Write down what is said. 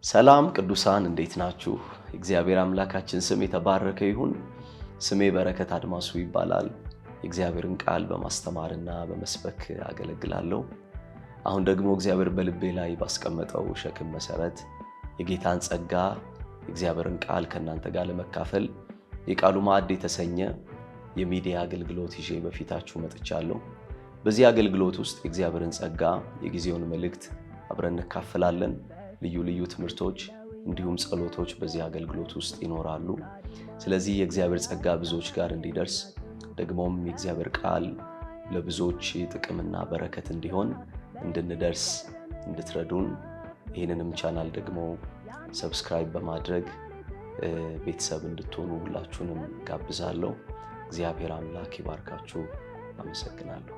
ሰላም ቅዱሳን እንዴት ናችሁ? እግዚአብሔር አምላካችን ስም የተባረከ ይሁን። ስሜ በረከት አድማሱ ይባላል። እግዚአብሔርን ቃል በማስተማርና በመስበክ አገለግላለሁ። አሁን ደግሞ እግዚአብሔር በልቤ ላይ ባስቀመጠው ሸክም መሰረት የጌታን ጸጋ እግዚአብሔርን ቃል ከናንተ ጋር ለመካፈል የቃሉ ማዕድ የተሰኘ የሚዲያ አገልግሎት ይዤ በፊታችሁ መጥቻለሁ። በዚህ አገልግሎት ውስጥ የእግዚአብሔርን ጸጋ የጊዜውን መልእክት አብረን እንካፈላለን። ልዩ ልዩ ትምህርቶች እንዲሁም ጸሎቶች በዚህ አገልግሎት ውስጥ ይኖራሉ። ስለዚህ የእግዚአብሔር ጸጋ ብዙዎች ጋር እንዲደርስ ደግሞም የእግዚአብሔር ቃል ለብዙዎች ጥቅምና በረከት እንዲሆን እንድንደርስ እንድትረዱን ይህንንም ቻናል ደግሞ ሰብስክራይብ በማድረግ ቤተሰብ እንድትሆኑ ሁላችሁንም ጋብዛለሁ። እግዚአብሔር አምላክ ይባርካችሁ። አመሰግናለሁ።